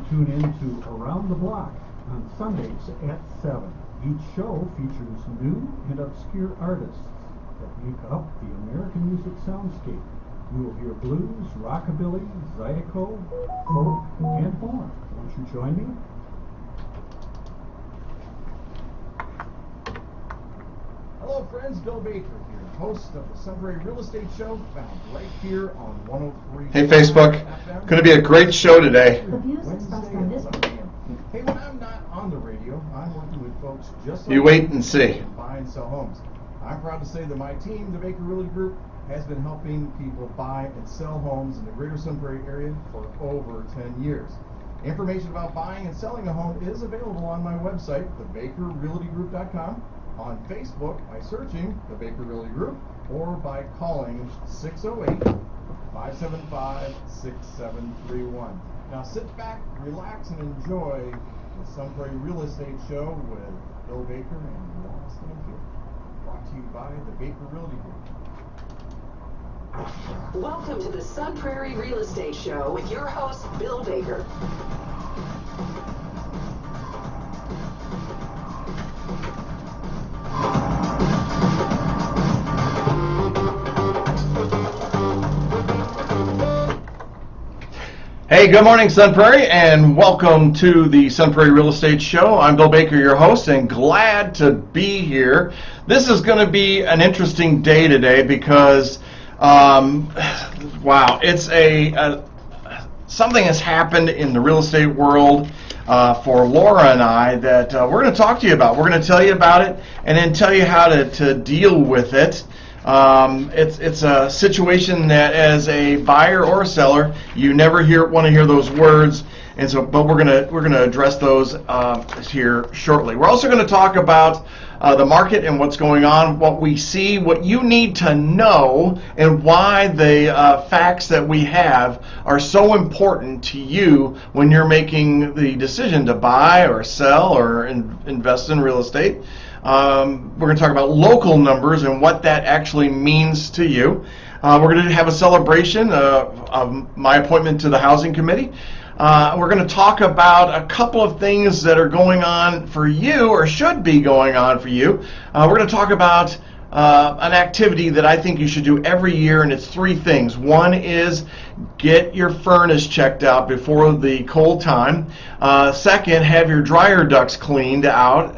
tune in to Around the Block on Sundays at 7. Each show features new and obscure artists that make up the American music soundscape. You will hear blues, rockabilly, zydeco, folk, and more. Won't you join me? Hello friends, Bill Baker here, host of the Prairie Real Estate Show, found right here on 103. Hey Facebook, going to be a great show today. The views expressed on this program. Hey, when I'm not on the radio, I'm working with folks just like you wait and see. Buy and sell homes. I'm proud to say that my team, the Baker Realty Group, has been helping people buy and sell homes in the greater Prairie area for over 10 years. Information about buying and selling a home is available on my website, thebakerrealtygroup.com. On Facebook by searching the Baker Realty Group or by calling 608-575-6731. Now sit back, relax, and enjoy the Prairie Real Estate Show with Bill Baker and Luara Stanfield. Brought to you by the Baker Realty Group. Welcome to the Prairie Real Estate Show with your host, Bill Baker. Hey, good morning, Prairie, and welcome to the Prairie Real Estate Show. I'm Bill Baker, your host, and glad to be here. This is going to be an interesting day today because, wow, it's something has happened in the real estate world for Luara and I that we're going to talk to you about. We're going to tell you about it and then tell you how to deal with it. It's a situation that as a buyer or a seller, you never want to hear those words, and so but we're gonna address those here shortly. We're also going to talk about the market and what's going on, what we see, what you need to know, and why the facts that we have are so important to you when you're making the decision to buy or sell or invest in real estate. We're going to talk about local numbers and what that actually means to you. We're going to have a celebration of my appointment to the Housing Committee. We're going to talk about a couple of things that are going on for you or should be going on for you. We're going to talk about an activity that I think you should do every year, and it's three things. One is get your furnace checked out before the cold time. Second, have your dryer ducts cleaned out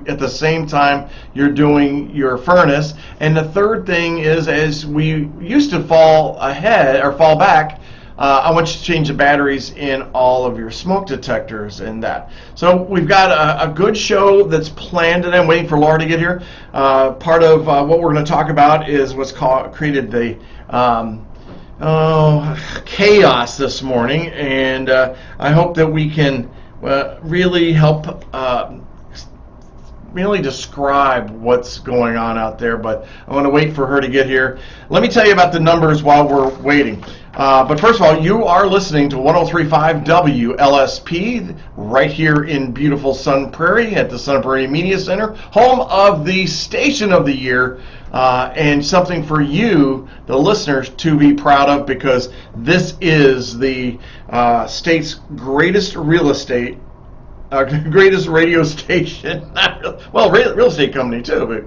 at the same time you're doing your furnace. And the third thing is, as we used to fall back, I want you to change the batteries in all of your smoke detectors and that. So we've got a good show that's planned today. I'm waiting for Laura to get here. Part of what we're going to talk about is what's created the chaos this morning, and I hope that we can really help really describe what's going on out there, but I want to wait for her to get here. Let me tell you about the numbers while we're waiting. But first of all, you are listening to 103.5 WLSP right here in beautiful Prairie at the Prairie Media Center, home of the Station of the Year, and something for you, the listeners, to be proud of, because this is the state's greatest greatest radio station. Well, real estate company too,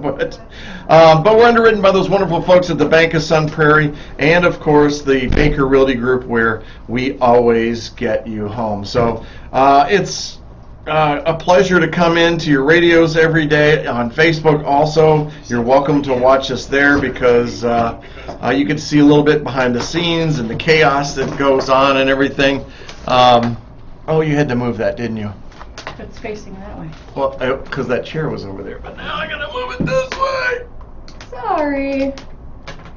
but but we're underwritten by those wonderful folks at the Bank of Prairie, and of course the Baker Realty Group, where we always get you home. So it's a pleasure to come into your radios every day. On Facebook also, you're welcome to watch us there, because you can see a little bit behind the scenes and the chaos that goes on and everything. Oh, you had to move that, didn't you? It's facing that way. Well, because that chair was over there, but now I gotta move it this way. Sorry. It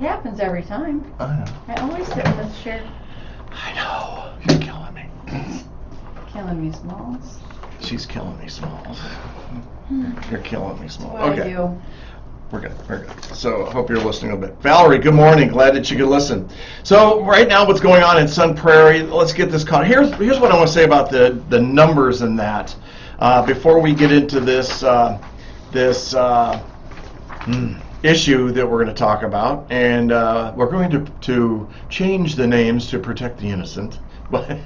happens every time. I know. I always sit in this chair. I know. You're killing me. Killing me, Smalls. She's killing me, Smalls. You're killing me, Smalls. What Okay. I do. We're good. So I hope you're listening a bit. Valerie, good morning. Glad that you could listen. So right now, what's going on in Prairie? Let's get this caught. Here's what I want to say about the numbers and that before we get into this issue that we're going to talk about, and we're going to change the names to protect the innocent. But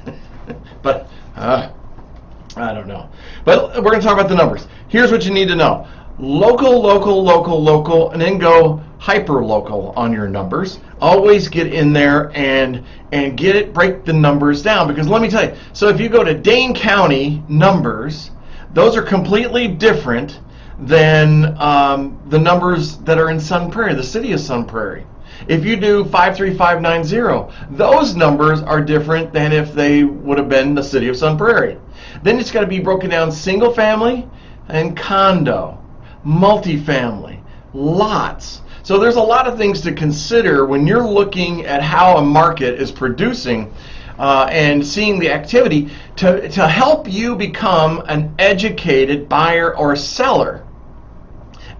But I don't know. But we're going to talk about the numbers. Here's what you need to know. Local, and then go hyper-local on your numbers. Always get in there and break the numbers down, because let me tell you, so if you go to Dane County numbers, those are completely different than the numbers that are in Sun Prairie, the city of Sun Prairie. If you do 53590, those numbers are different than if they would have been the city of Sun Prairie. Then it's got to be broken down single family and condo, multifamily, lots. So there's a lot of things to consider when you're looking at how a market is producing and seeing the activity to help you become an educated buyer or seller.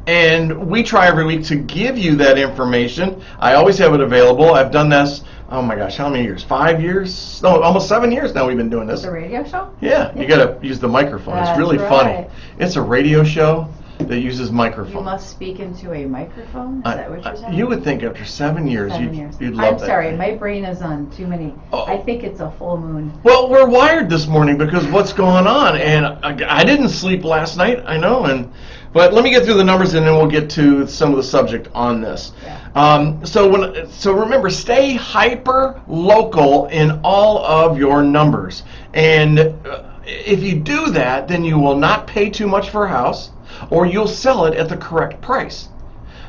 And we try every week to give you that information. I always have it available. I've done this, oh my gosh, how many years? 5 years? No, almost 7 years now we've been doing this. The radio show? Yeah, you got to use the microphone. It's really funny. It's a radio show that uses microphone. You must speak into a microphone? Is that what you're saying? You would think after 7 years, you'd love I'm that. sorry, my brain is on too many. Oh. I think it's a full moon. Well, we're wired this morning because what's going on, and I didn't sleep last night, I know, but let me get through the numbers and then we'll get to some of the subject on this. Yeah. So remember, stay hyper local in all of your numbers, and if you do that, then you will not pay too much for a house, or you'll sell it at the correct price.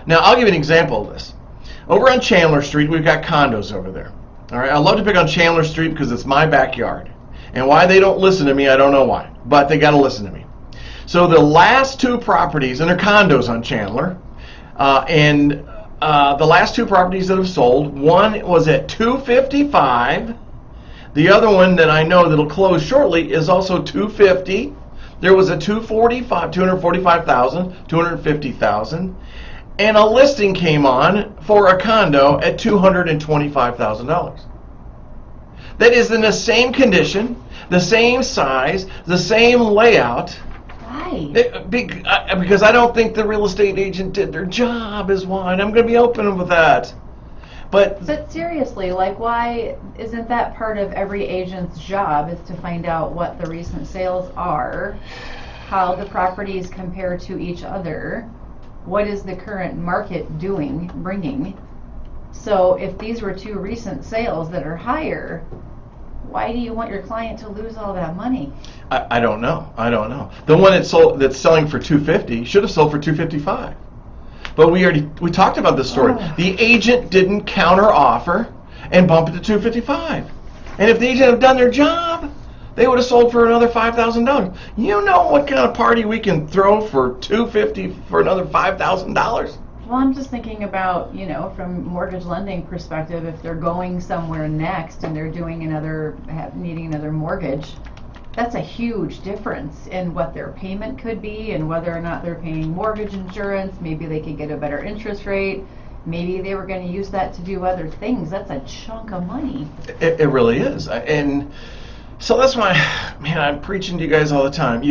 Now, I'll give you an example of this. Over on Chandler Street, we've got condos over there. All right, I love to pick on Chandler Street because it's my backyard. And why they don't listen to me, I don't know why, but they got to listen to me. So the last two properties, and they're condos on Chandler, the last two properties that have sold, one was at $255. The other one that I know that'll close shortly is also $250. There was a $245,000, $250,000, and a listing came on for a condo at $225,000. That is in the same condition, the same size, the same layout. Why? Because I don't think the real estate agent did their job is why, and I'm going to be open with that. But seriously, like, why isn't that part of every agent's job, is to find out what the recent sales are, how the properties compare to each other, what is the current market bringing? So if these were two recent sales that are higher, why do you want your client to lose all that money? I don't know. The one that's selling for $250 should have sold for $255. But we talked about this story. Oh. The agent didn't counter offer and bump it to $255. And if the agent had done their job, they would have sold for another $5,000. You know what kind of party we can throw for $250 for another $5,000? Well, I'm just thinking about, from mortgage lending perspective, if they're going somewhere next and they're needing another mortgage, that's a huge difference in what their payment could be and whether or not they're paying mortgage insurance. Maybe they could get a better interest rate. Maybe they were going to use that to do other things. That's a chunk of money. It really is. And so that's why, man, I'm preaching to you guys all the time.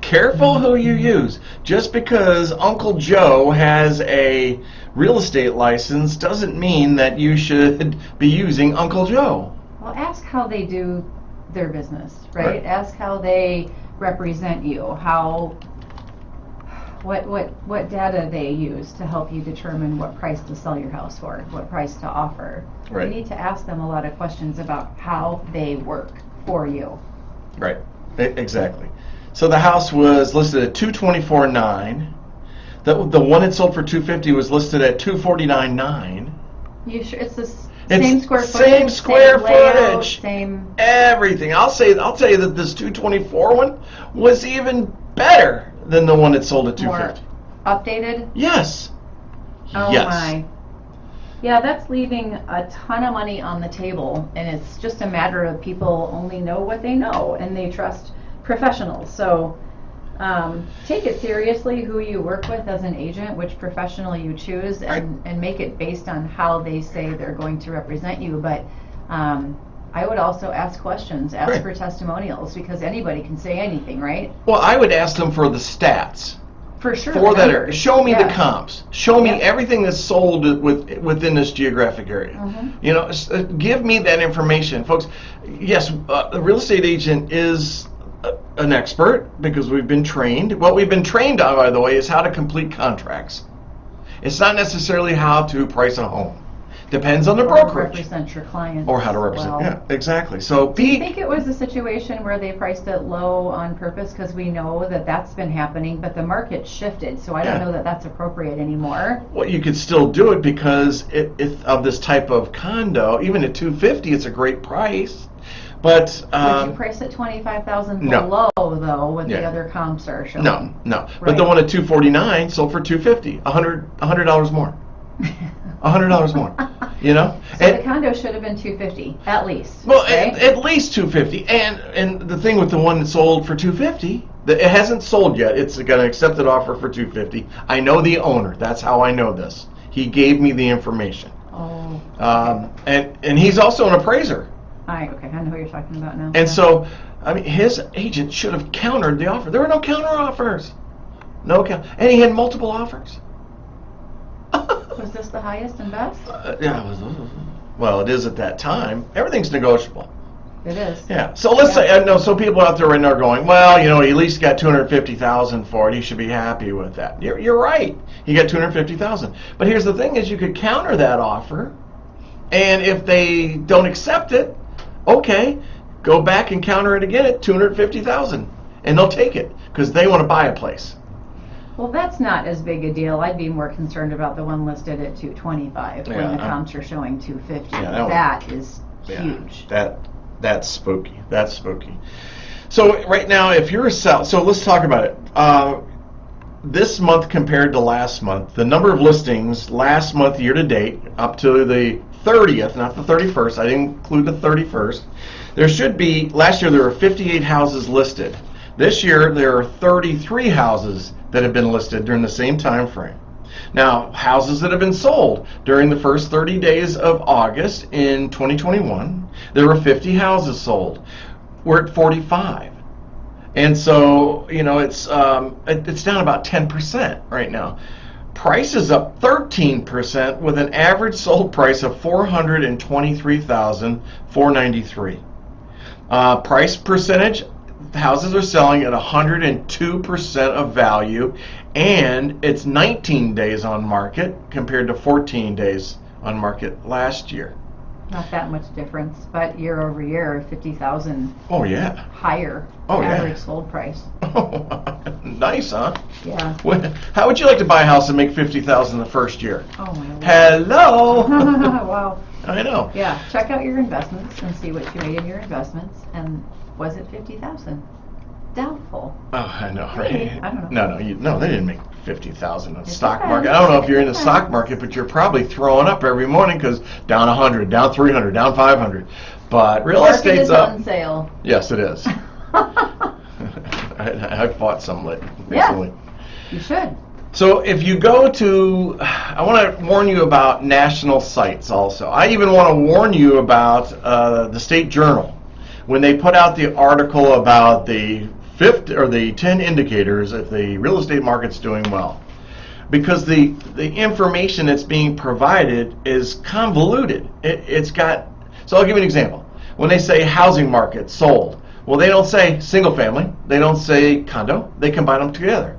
Careful who you use. Just because Uncle Joe has a real estate license doesn't mean that you should be using Uncle Joe. Well, ask how they do their business, right? Ask how they represent you, what data they use to help you determine what price to sell your house for, what price to offer. Right. You need to ask them a lot of questions about how they work for you. Right, exactly. So the house was listed at $224,900. The one that sold for $250 was listed at $249,900. You sure it's the same square footage? Same square layout, footage. same everything. I'll tell you that this 224 one was even better than the one that sold at $250. more updated. Yes. Oh yes. my. Yeah, that's leaving a ton of money on the table, and it's just a matter of people only know what they know, and they trust professionals. So take it seriously who you work with as an agent, which professional you choose, and make it based on how they say they're going to represent you. But I would also ask questions, ask Right. for testimonials, because anybody can say anything, right? Well, I would ask them for the stats. For sure. For that area. numbers. Show me the Yes. comps. Show me Yep. everything that's sold within this geographic area. Mhm. You know, give me that information, folks. Yes, a real estate agent is an expert because we've been trained. What we've been trained on, by the way, is how to complete contracts. It's not necessarily how to price a home. Depends on the Or brokerage. represent your clients. Or how to represent. well. Yeah, exactly. So Do you think it was a situation where they priced it low on purpose? Because we know that that's been happening, but the market shifted, so I don't Yeah. know that that's appropriate anymore. well, you could still do it because of this type of condo, even at $250, it's a great price. But Would you price it 25,000 no. below though, what the Yeah. other comps are showing? no. But the Right. one at 249 sold for 250, $100 more. $100 more. You know. So And- the condo should have been 250 at least. Well, right? at least 250, and the thing with the one that sold for 250, it hasn't sold yet. It's got an accepted offer for 250. I know the owner. That's how I know this. He gave me the information, Oh, and he's also an appraiser. okay, I know who you're talking about now. And so, I mean, his agent should have countered the offer. There were no counter offers, and he had multiple offers. Was this the highest and best? Yeah, well, it is at that time. Everything's negotiable. It is. Yeah. So let's say I know. So people out there right now are going, well, you know, he at least got 250,000 for it. He should be happy with that. You're right. He got 250,000. But here's the thing: is you could counter that offer, and if they don't accept it, okay, go back and counter it again at 250,000, and they'll take it because they want to buy a place. Well, that's not as big a deal. I'd be more concerned about the one listed at 225 when Yeah, the comps are showing 250. Yeah, that one- that is Yeah, huge. That's spooky. That's spooky. So right now, if you're a seller, so let's talk about it. This month compared to last month, the number of listings last month year to date up to the 30th, not the 31st. I didn't include the 31st. There should be. Last year there were 58 houses listed. This year there are 33 houses that have been listed during the same time frame. Now, houses that have been sold during the first 30 days of August in 2021, there were 50 houses sold. We're at 45. And so, you know, it's down about 10% right now. Price is up 13% with an average sold price of $423,493. Price percentage, houses are selling at 102% of value, and it's 19 days on market compared to 14 days on market last year. Not that much difference, but year over year, 50,000 Oh yeah. higher Oh, yeah. average sold price. Oh, nice, huh? Yeah. How would you like to buy a house and make 50,000 the first year? Oh my Lord. Hello. Wow. I know. Yeah, check out your investments and see what you made in your investments, and was it 50,000? Doubtful. Oh, I know, Maybe. right? I don't know. No, they didn't make 50,000 in the It stock depends. market. I don't know if you're in the It stock depends. market, but you're probably throwing up every morning because down 100, down 300, down 500. But real Market estate's is up. on sale. Yes, it is. I bought some Yeah. recently. You should. So if you go to, I want to warn you about national sites also. I even want to warn you about the State Journal when they put out the article about the 10 indicators if the real estate market's doing well. Because the information that's being provided is convoluted. It's got, so I'll give you an example. When they say housing market sold, well, they don't say single family, they don't say condo, they combine them together.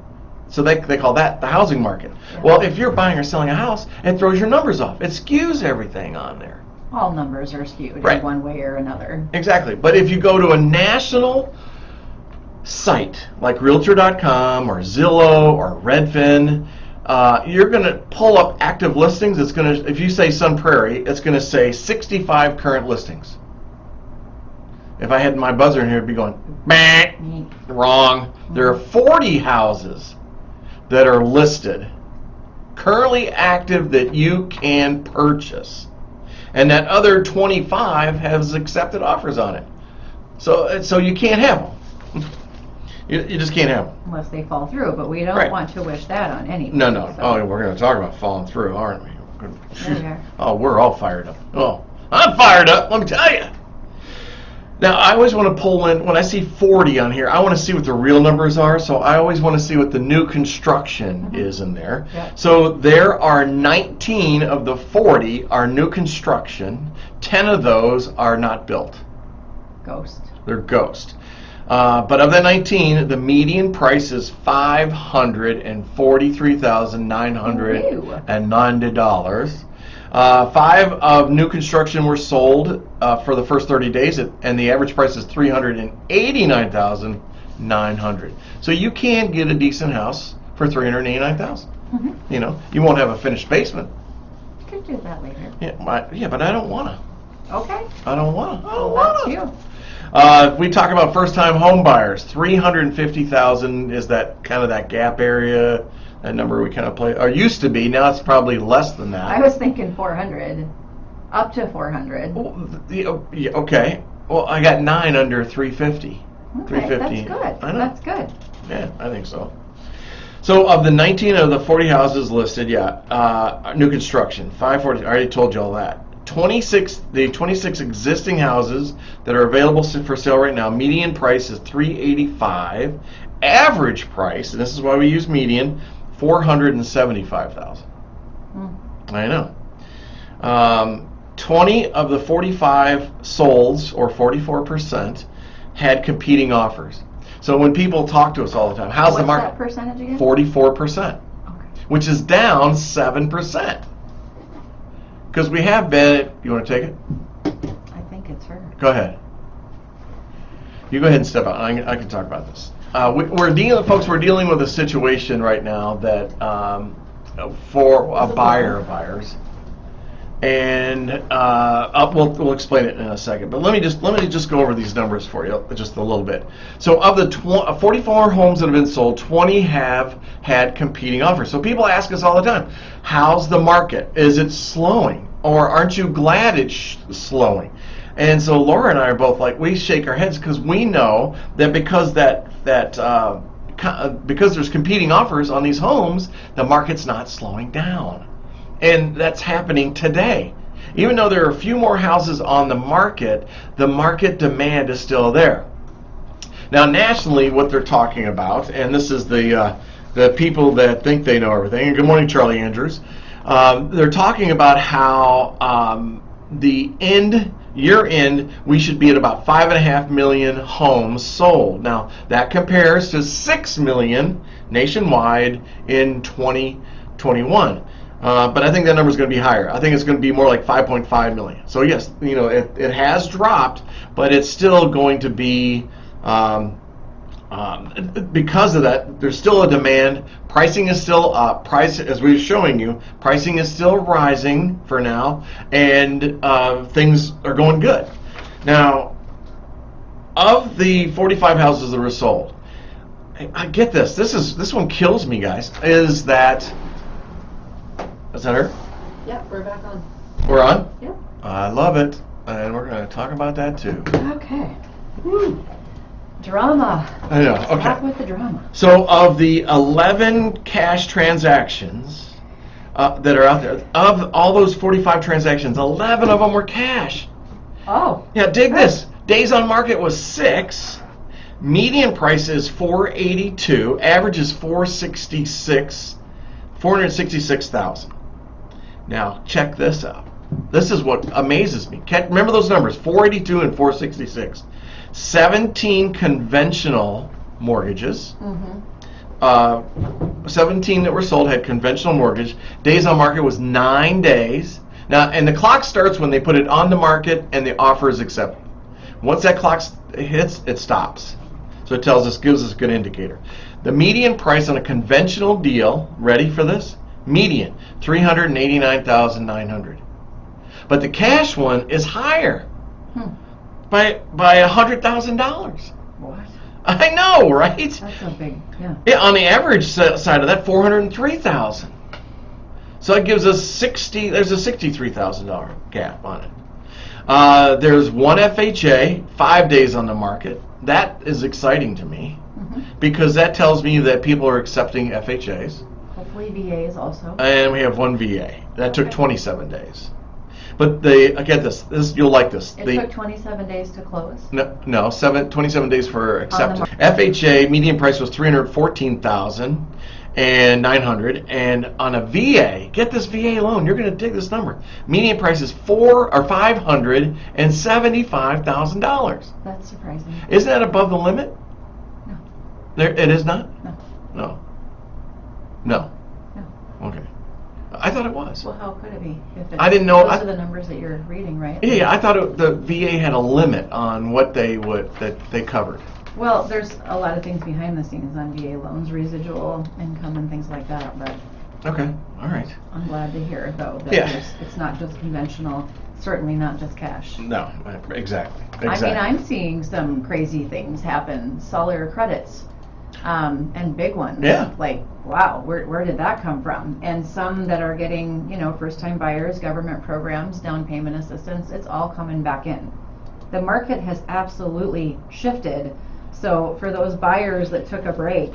So they call that the housing market. Yeah. Well, if you're buying or selling a house, it throws your numbers off. It skews everything on there. All numbers are skewed Right. in one way or another. Exactly. But if you go to a national site like Realtor.com or Zillow or Redfin, you're going to pull up active listings. It's going to, if you say Sun Prairie, it's going to say 65 current listings. If I had my buzzer in here, it'd be going, meh, wrong. There are 40 houses that are listed, currently active that you can purchase. And that other 25 has accepted offers on it. So you can't have them. You just can't have them. Unless they fall through, but we don't Right. want to wish that on anyone. No. So. Oh, we're going to talk about falling through, aren't we? There we are. Oh, we're all fired up. Oh, I'm fired up, let me tell you. Now, I always want to pull in, when I see 40 on here, I want to see what the real numbers are, so I always want to see what the new construction is in there. Yeah. So there are 19 of the 40 are new construction. 10 of those are not built. Ghost. They're ghost. But of the 19, the median price is $543,990. 5 of new construction were sold for the first 30 days, and the average price is $389,900. So you can get a decent house for $389,000. You know, you won't have a finished basement. Could do that later. Yeah, but I don't want to. Okay. I don't want to. Well, that's you. We talk about first-time home buyers. 350,000 is that kind of that gap area. That number we kind of play, or used to be. Now it's probably less than that. I was thinking 400, up to 400. Yeah, okay. Well, I got 9 under 350. Okay, 350. that's good. I know. That's good. Yeah, I think so. So of the 19 of the 40 houses listed, new construction, 540. I already told you all that. The 26 existing houses that are available for sale right now, median price is $385. Average price, and this is why we use median, $475,000. I know. 20 of the 45 solds, or 44%, had competing offers. So when people talk to us all the time, how's the market? What's that percentage again? 44%, Okay. which is down 7%. Because we have been, you want to take it? I think it's her. Go ahead. You go ahead and step out. I can talk about this. We're dealing with a situation right now that for a buyer of buyers, and we'll explain it in a second. But let me just go over these numbers for you just a little bit. So of the 44 homes that have been sold, 20 have had competing offers. So people ask us all the time, how's the market? Is it slowing, or aren't you glad it's slowing? And so Laura and I are both like, we shake our heads because we know that because because there's competing offers on these homes, the market's not slowing down. And that's happening today. Even though there are a few more houses on the market demand is still there. Now nationally, what they're talking about, and this is the people that think they know everything, and good morning, Charlie Andrews, they're talking about how the year end, we should be at about 5.5 million homes sold. Now, that compares to 6 million nationwide in 2021. But I think that number is going to be higher. I think it's going to be more like 5.5 million. So yes, you know, it has dropped, but it's still going to be, because of that, there's still a demand. Pricing is still up. As we were showing you, pricing is still rising for now, and things are going good. Now, of the 45 houses that were sold, I get this. This one kills me, guys. Is that her? Yep, we're back on. We're on? Yep. I love it, and we're going to talk about that too. Okay. Woo. Drama. I know. Let's Okay. start with the drama. So of the 11 cash transactions that are out there, of all those 45 transactions, 11 of them were cash. Oh. Yeah, dig this. Days on market was 6. Median price is $482. Average is $466,000. Now check this out. This is what amazes me. Remember those numbers, 482 and 466. 17 conventional mortgages. 17 that were sold had conventional mortgage. Days on market was 9 days. Now, and the clock starts when they put it on the market and the offer is accepted. Once that clock hits, it stops. So it gives us a good indicator. The median price on a conventional deal, ready for this? Median, $389,900. But the cash one is higher. By $100,000. What? I know, right? That's a big, yeah. Yeah, on the average side of that, $403,000. So that gives us there's a $63,000 gap on it. There's one FHA, 5 days on the market. That is exciting to me because that tells me that people are accepting FHAs. Hopefully VAs also. And we have one VA. That took 27 days. But get this. You'll like this. It took 27 days to close. No, 27 days for acceptance. market. FHA median price was $314,900, and on a VA, get this VA loan. You're going to dig this number. Median price is $575,000. That's surprising. Isn't that above the limit? No. It is not. No. No. No. No. Okay. I thought it was. Well, how could it be? If I didn't know- Those are the numbers that you're reading, right? Yeah, I thought the VA had a limit on what they covered. Well, there's a lot of things behind the scenes on VA loans, residual income and things like that, but Okay. All right. I'm glad to hear, though, that Yeah. it's not just conventional, certainly not just cash. No. Exactly. I mean, I'm seeing some crazy things happen, seller credits, and big ones. Yeah. Like, wow, where did that come from? And some that are getting, first-time buyers, government programs, down payment assistance, it's all coming back in. The market has absolutely shifted. So for those buyers that took a break,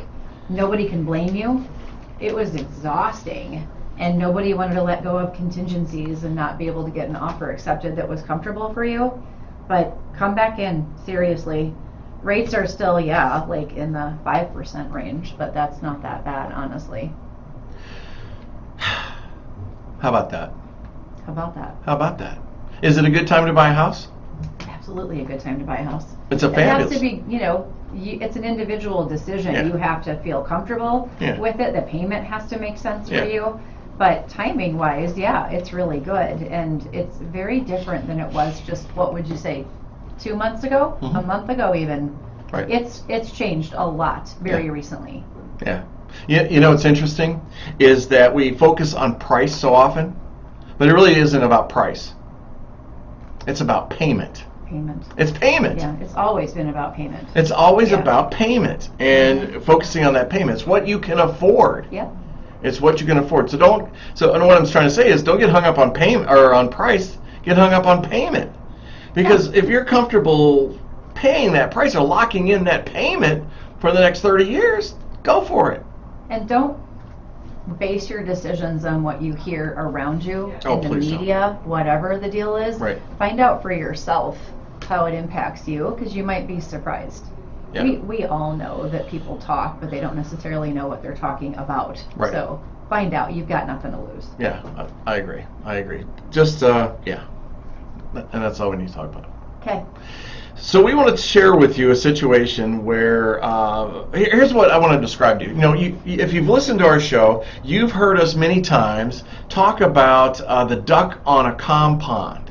nobody can blame you. It was exhausting, and nobody wanted to let go of contingencies and not be able to get an offer accepted that was comfortable for you. But come back in, seriously. Rates are still, like in the 5% range, but that's not that bad, honestly. How about that? How about that? How about that? Is it a good time to buy a house? Absolutely a good time to buy a house. It's a It has fabulous. to be, it's an individual decision. Yeah. You have to feel comfortable Yeah. with it. The payment has to make sense Yeah. for you. But timing wise, it's really good. And it's very different than it was just, what would you say, 2 months ago? Mhm. A month ago even. Right. It's changed a lot very Yeah. recently. Yeah. You know what's interesting is that we focus on price so often, but it really isn't about price. It's about payment. Payment. It's payment. Yeah, it's always been about payment. It's always Yeah. about payment and focusing on that payment. It's what you can afford. Yep. It's what you can afford. And what I'm trying to say is don't get hung up on payment or on price. Get hung up on payment. Because if you're comfortable paying that price or locking in that payment for the next 30 years, go for it. And don't base your decisions on what you hear around you Oh, in the please don't. media, whatever the deal is. Right. Find out for yourself how it impacts you, because you might be surprised. Yeah. We all know that people talk, but they don't necessarily know what they're talking about. Right. So find out. You've got nothing to lose. Yeah, I agree. Just, yeah. And that's all we need to talk about. Okay. So we want to share with you a situation where, here's what I want to describe to you. If you've listened to our show, you've heard us many times talk about the duck on a compound.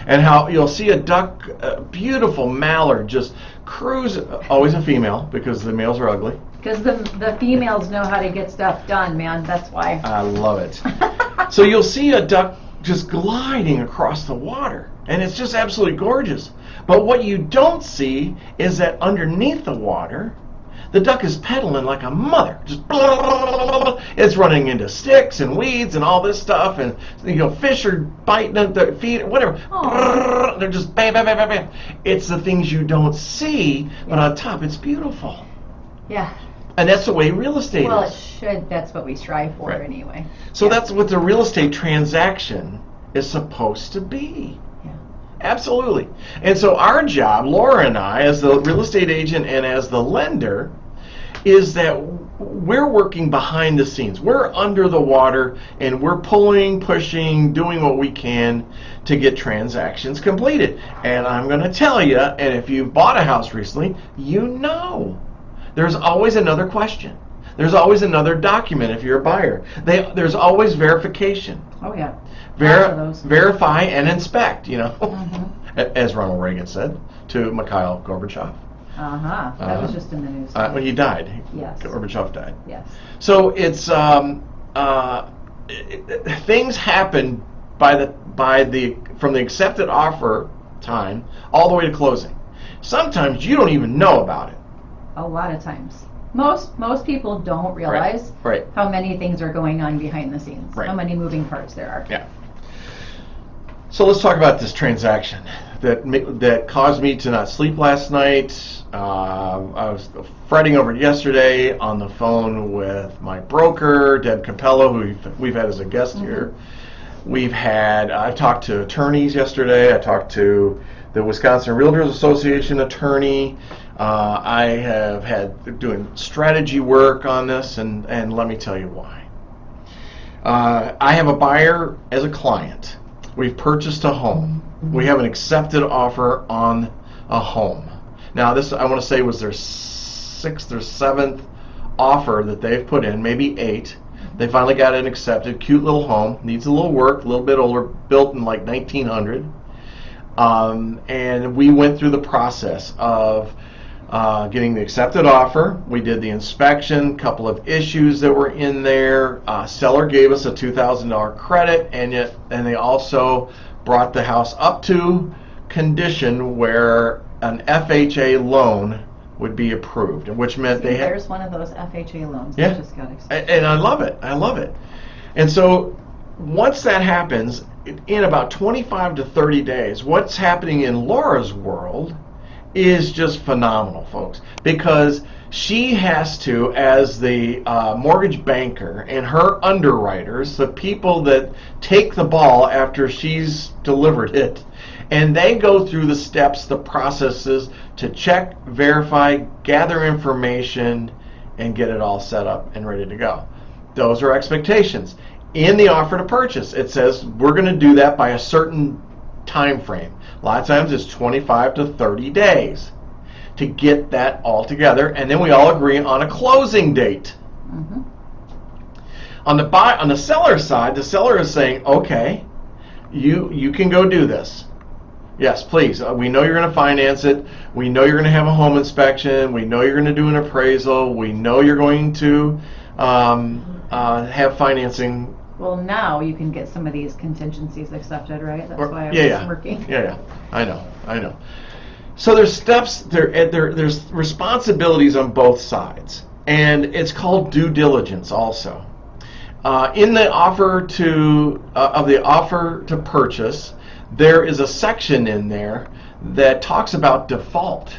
And how you'll see a duck, a beautiful mallard, just cruise, always a female, because the males are ugly. Because the females know how to get stuff done, man. That's why. I love it. So you'll see a duck just gliding across the water, and it's just absolutely gorgeous. But what you don't see is that underneath the water, the duck is pedaling like a mother. Just it's running into sticks and weeds and all this stuff, and fish are biting at their feet, whatever. Aww. They're just bam, bam, bam, bam, bam. It's the things you don't see, but on top, it's beautiful. Yeah. And that's the way real estate Well, is. it should. That's what we strive for Right. anyway. So Yeah. that's what the real estate transaction is supposed to be. Yeah. Absolutely. And so our job, Laura and I, as the real estate agent and as the lender, is that we're working behind the scenes. We're under the water, and we're pulling, pushing, doing what we can to get transactions completed. And I'm going to tell you, and if you've bought a house recently, there's always another question. There's always another document if you're a buyer. There's always verification. Oh yeah. Lots of those. Verify and inspect, Mhm. as Ronald Reagan said to Mikhail Gorbachev. That was just in the news. When he died. Yes. Gorbachev died. Yes. So it's things happen from the accepted offer time all the way to closing. Sometimes you don't even know about it. A lot of times. Most people don't realize Right. how many things are going on behind the scenes. Right. How many moving parts there are. Yeah. So let's talk about this transaction that caused me to not sleep last night. I was fretting over it yesterday on the phone with my broker, Deb Capello, who we've had as a guest here. I talked to attorneys yesterday. I talked to the Wisconsin Realtors Association attorney. I have had doing strategy work on this, and let me tell you why. I have a buyer as a client. We've purchased a home. We have an accepted offer on a home. Now, this, I want to say, was their 6th or 7th offer that they've put in, maybe 8. They finally got it accepted. Cute little home, needs a little work, a little bit older, built in like 1900. And we went through the process of getting the accepted offer. We did the inspection, couple of issues that were in there. Seller gave us a $2,000 credit, and they also brought the house up to condition where an FHA loan would be approved, which meant they had. There's one of those FHA loans Yeah, that just got accepted. and I love it. I love it. And so once that happens, in about 25 to 30 days, what's happening in Laura's world is just phenomenal, folks, because she has to, as the mortgage banker and her underwriters, the people that take the ball after she's delivered it, and they go through the steps, the processes to check, verify, gather information, and get it all set up and ready to go. Those are expectations. In the offer to purchase, it says we're going to do that by a certain time frame. A lot of times it's 25 to 30 days to get that all together, and then we all agree on a closing date. Mm-hmm. On the seller side, the seller is saying, okay, you can go do this. Yes, please. We know you're going to finance it. We know you're going to have a home inspection. We know you're going to do an appraisal. We know you're going to have financing. Well, now you can get some of these contingencies accepted, right? That's why I was smirking. Yeah, I know. So there's steps, there's responsibilities on both sides, and it's called due diligence also. In the offer to purchase, there is a section in there that talks about default,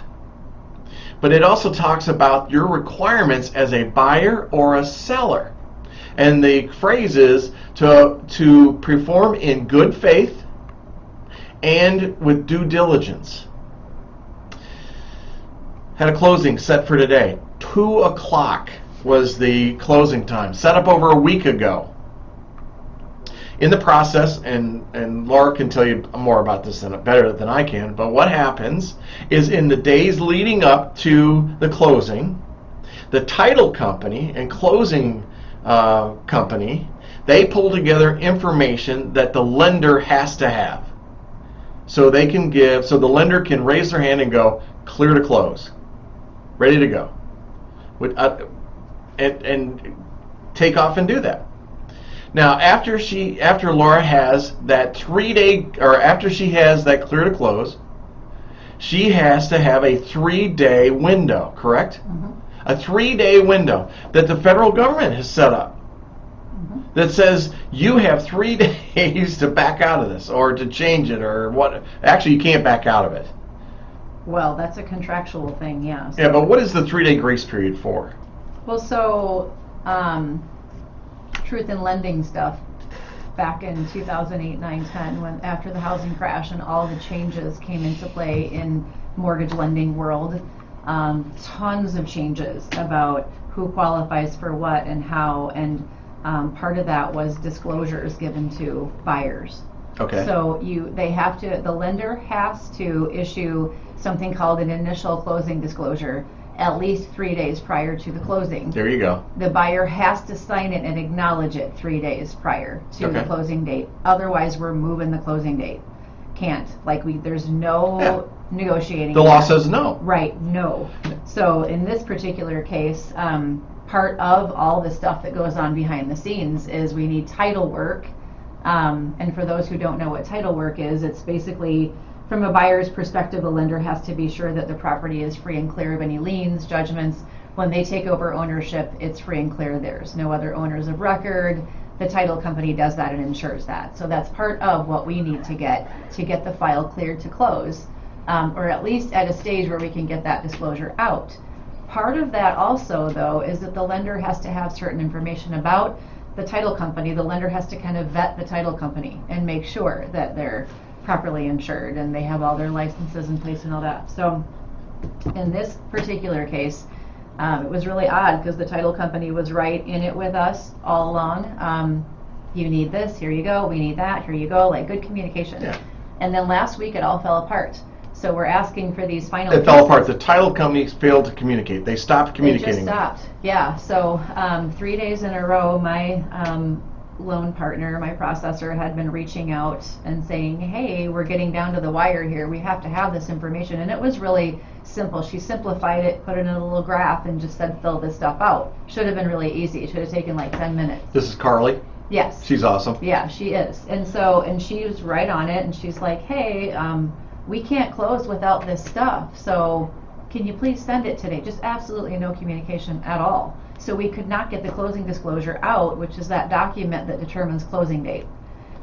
but it also talks about your requirements as a buyer or a seller. And the phrase is to perform in good faith and with due diligence. Had a closing set for today. 2 o'clock was the closing time, set up over a week ago. In the process, and Laura can tell you more about this better than I can, but what happens is in the days leading up to the closing, the title company and closing company, they pull together information that the lender has to have. So the lender can raise their hand and go, clear to close, ready to go, and take off and do that. Now, after Laura has that 3-day, or after she has that clear to close, she has to have a 3-day window, correct? Mm-hmm. A 3-day window that the federal government has set up that says you have 3 days to back out of this or to change it or what. Actually, you can't back out of it. Well, that's a contractual thing, yeah. Yeah, but what is the 3-day grace period for? Well, so truth in lending stuff back in 2008, 9, 10, when after the housing crash and all the changes came into play in mortgage lending world, tons of changes about who qualifies for what and how, and part of that was disclosures given to buyers. Okay. So the lender has to issue something called an initial closing disclosure at least 3 days prior to the closing. There you go. The buyer has to sign it and acknowledge it 3 days prior to the closing date. Otherwise, we're moving the closing date. Can't. There's no negotiating. The law says no. Right, no. So in this particular case, part of all the stuff that goes on behind the scenes is we need title work. And for those who don't know what title work is, it's basically, from a buyer's perspective, the lender has to be sure that the property is free and clear of any liens, judgments. When they take over ownership, it's free and clear. There's no other owners of record. The title company does that and ensures that. So that's part of what we need to get the file cleared to close, or at least at a stage where we can get that disclosure out. Part of that also, though, is that the lender has to have certain information about the title company, the lender has to kind of vet the title company and make sure that they're properly insured and they have all their licenses in place and all that. So in this particular case, it was really odd because the title company was right in it with us all along. You need this, here you go. We need that, here you go. Like, good communication. Yeah. And then last week it all fell apart. So we're asking for these final It fell pieces. apart. The title companies failed to communicate. They stopped communicating. They just stopped. Yeah. So 3 days in a row, my loan partner, my processor, had been reaching out and saying, hey, we're getting down to the wire here. We have to have this information. And it was really simple. She simplified it, put it in a little graph, and just said, fill this stuff out. Should have been really easy. It should have taken like 10 minutes. This is Carly. Yes. She's awesome. Yeah, she is. And she was right on it, and she's like, hey, we can't close without this stuff, so can you please send it today? Just absolutely no communication at all. So we could not get the closing disclosure out, which is that document that determines closing date.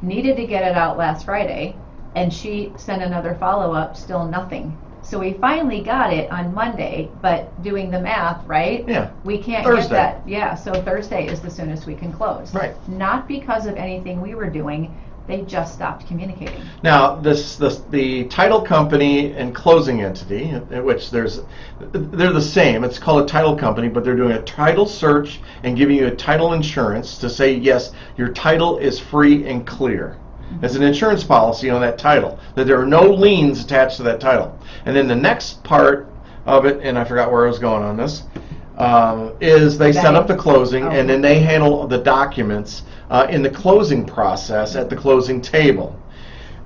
Needed to get it out last Friday, and she sent another follow-up, still nothing. So we finally got it on Monday, but doing the math, right? Yeah. We can't Thursday. get that. Yeah, so Thursday is the soonest we can close. Right. Not because of anything we were doing, they just stopped communicating. Now, the title company and closing entity, which they're the same. It's called a title company, but they're doing a title search and giving you a title insurance to say, yes, your title is free and clear. There's an insurance policy on that title, that there are no liens attached to that title. And then the next part of it, and I forgot where I was going on this, is they set up the closing, and then they handle the documents in the closing process at the closing table.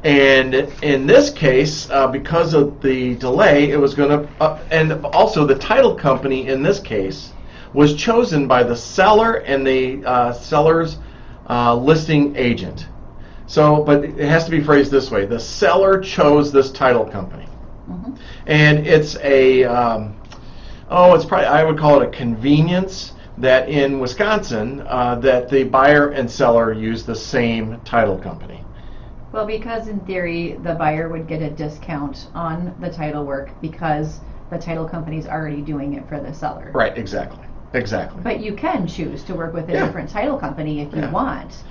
And in this case, because of the delay, it was going to, and also the title company in this case was chosen by the seller and the seller's listing agent. So, but it has to be phrased this way: the seller chose this title company, and it's a, it's probably, I would call it a convenience that in Wisconsin, that the buyer and seller use the same title company. Well, because in theory, the buyer would get a discount on the title work because the title company's already doing it for the seller. Right, exactly. But you can choose to work with a Yeah. different title company if you Yeah. want.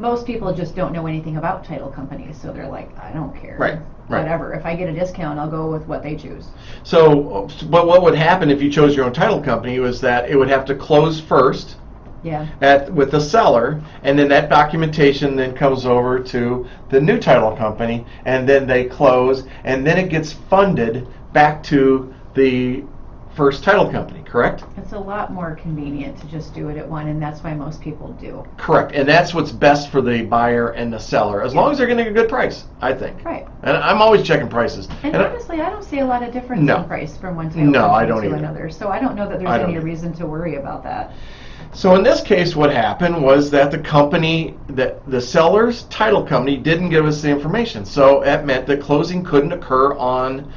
Most people just don't know anything about title companies, so they're like, I don't care. Right. Whatever. If I get a discount, I'll go with what they choose. So, but what would happen if you chose your own title company was that it would have to close first Yeah. with the seller, and then that documentation then comes over to the new title company, and then they close, and then it gets funded back to the first title company, correct? It's a lot more convenient to just do it at one, and that's why most people do. Correct, and that's what's best for the buyer and the seller, as long as they're getting a good price, I think. Right. And I'm always checking prices. And honestly, I don't see a lot of difference No. in price from one title No, I company don't to either. another. So I don't know that I there's don't any either. reason to worry about that. So in this case, what happened was that the company, that the seller's title company didn't give us the information. So that meant that closing couldn't occur on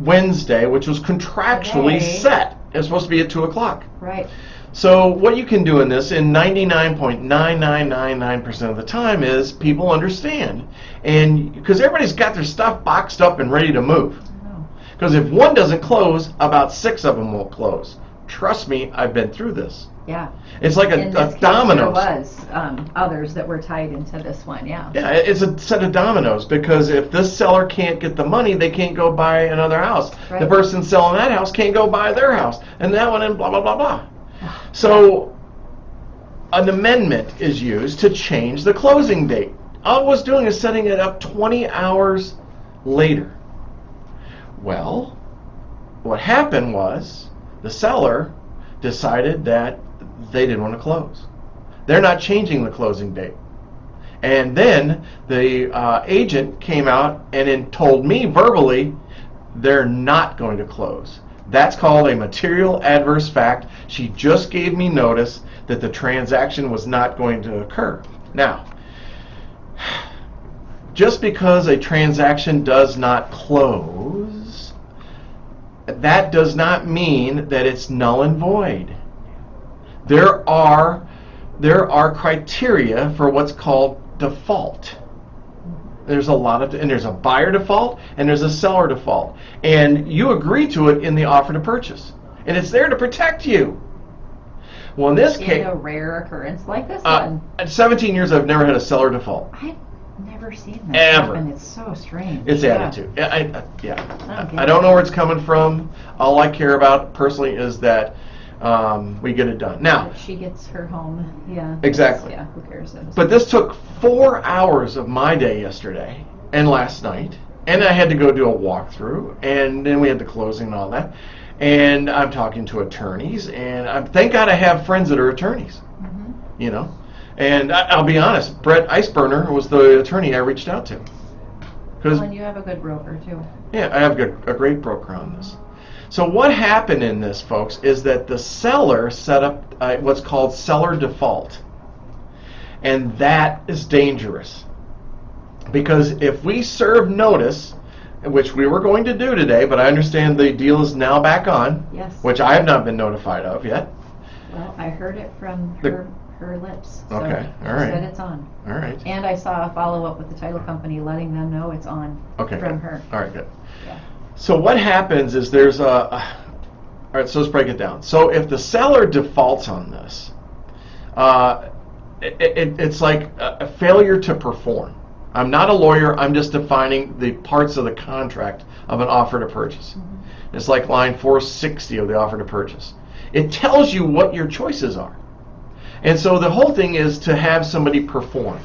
Wednesday, which was contractually Today. set. It was supposed to be at 2 o'clock. Right. So what you can do in this, in 99.9999% of the time, is people understand. And because everybody's got their stuff boxed up and ready to move. Oh. Because if one doesn't close, about 6 of them will close. Trust me, I've been through this. Yeah. It's like In a this case, dominoes. there was others that were tied into this one, yeah. Yeah, it's a set of dominoes, because if this seller can't get the money, they can't go buy another house. Right. The person selling that house can't go buy their house, and that one, and blah, blah, blah, blah. So an amendment is used to change the closing date. All it was doing is setting it up 20 hours later. Well, what happened was the seller decided that they didn't want to close. They're not changing the closing date. And then the agent came out and then told me verbally they're not going to close. That's called a material adverse fact. She just gave me notice that the transaction was not going to occur. Now, just because a transaction does not close, that does not mean that it's null and void. There are criteria for what's called default. There's a lot of, and there's a buyer default and there's a seller default, and you agree to it in the offer to purchase, and it's there to protect you. Well, in this In case, a rare occurrence like this one. in 17 years, I've never had a seller default. I've never seen this Ever. happen. It's so strange. It's Yeah. attitude. Yeah. get I don't it. know where it's coming from. All I care about personally is that we get it done. Now, That she gets her home. Yeah. Exactly. Yeah, who cares? but this took 4 hours of my day yesterday and last night, and I had to go do a walkthrough, and then we had the closing and all that. And I'm talking to attorneys, and thank God I have friends that are attorneys. Mhm. You know, and I'll be honest, Brett Iceburner was the attorney I reached out to. Because Well, and you have a good broker too. yeah, I have a great broker on this. So what happened in this, folks, is that the seller set up what's called seller default. And that is dangerous. Because if we serve notice, which we were going to do today, but I understand the deal is now back on, Yes. which I have not been notified of yet. Well, I heard it from The- her lips. So Okay, all she right. said it's on. All right. And I saw a follow-up with the title company letting them know it's on Okay. from good. her. All right, good. Yeah. So what happens is there's all right, so let's break it down. So if the seller defaults on this, it's like a failure to perform. I'm not a lawyer, I'm just defining the parts of the contract of an offer to purchase. It's like line 460 of the offer to purchase. It tells you what your choices are. And so the whole thing is to have somebody perform.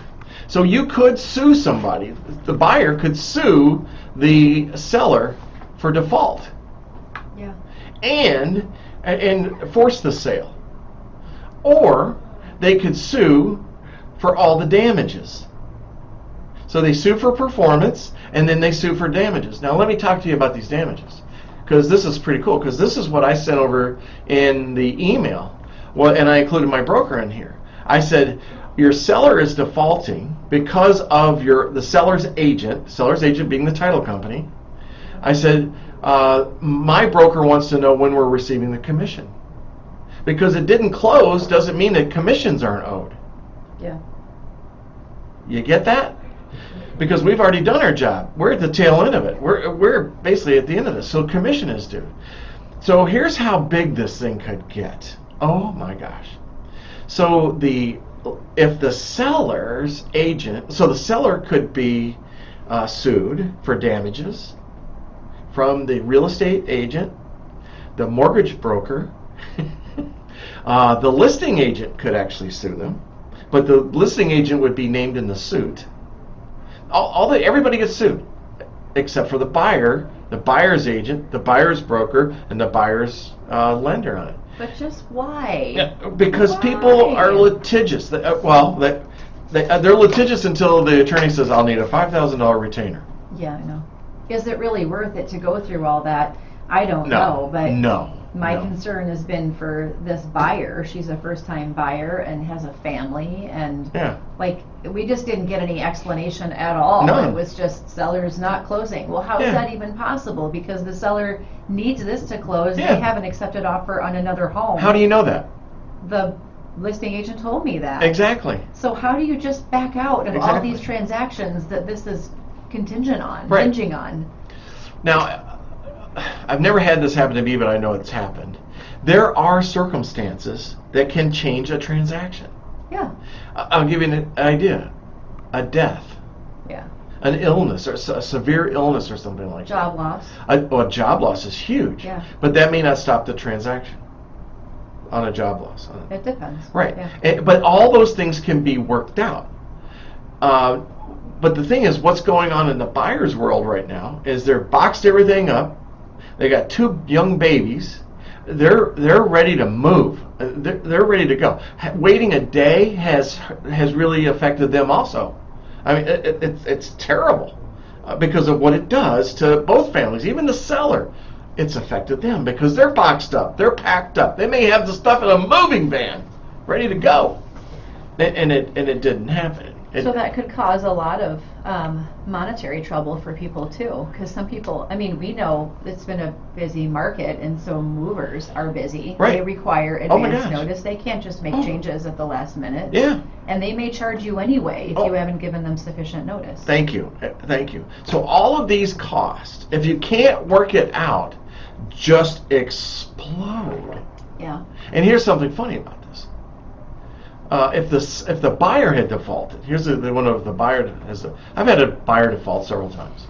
So you could sue somebody. The buyer could sue the seller for default Yeah. and force the sale. Or they could sue for all the damages. So they sue for performance and then they sue for damages. Now let me talk to you about these damages, because this is pretty cool, because this is what I sent over in the email. Well, and I included my broker in here. I said, your seller is defaulting because of the seller's agent being the title company. I said, my broker wants to know when we're receiving the commission. Because it didn't close doesn't mean that commissions aren't owed. Yeah. You get that? Because we've already done our job. We're at the tail end of it. We're basically at the end of this. So commission is due. So here's how big this thing could get. Oh my gosh. So if the seller's agent, so the seller could be sued for damages from the real estate agent, the mortgage broker, the listing agent could actually sue them, but the listing agent would be named in the suit. Everybody gets sued, except for the buyer, the buyer's agent, the buyer's broker, and the buyer's lender on it. But just why? Yeah, because people are litigious. They're litigious until the attorney says, "I'll need a $5,000 retainer." Yeah, I know. Is it really worth it to go through all that? I don't know, but my concern has been for this buyer. She's a first-time buyer and has a family, and we just didn't get any explanation at all. No. It was just sellers not closing. Well, how is that even possible? Because the seller needs this to close. Yeah. They have an accepted offer on another home. How do you know that? The listing agent told me that. Exactly. So how do you just back out of all Exactly. these transactions that this is contingent on, Right. hinging on? Now, I've never had this happen to me, but I know it's happened. There are circumstances that can change a transaction. Yeah. I'll give you an idea. A death, Yeah. an illness, or a severe illness or something like Job loss. that. A job loss is huge. Yeah. But that may not stop the transaction on a job loss. It depends. Right. Yeah. But all those things can be worked out. But the thing is, what's going on in the buyer's world right now is they're boxed everything up. They got 2 young babies. They're ready to move. They're ready to go. Waiting a day has really affected them also. I mean, it's terrible because of what it does to both families. Even the seller, it's affected them because they're boxed up. They're packed up. They may have the stuff in a moving van, ready to go, and it didn't happen. So that could cause a lot of monetary trouble for people too, because some people, I mean, we know it's been a busy market, and so movers are busy. Right. They require Oh my advance gosh. notice. They can't just make changes at the last minute. Yeah. And they may charge you anyway if you haven't given them sufficient notice. Thank you. Thank you. So all of these costs, if you can't work it out, just explode. Yeah. And here's something funny about this. If the buyer had defaulted, here's the one of the buyer has. I've had a buyer default several times.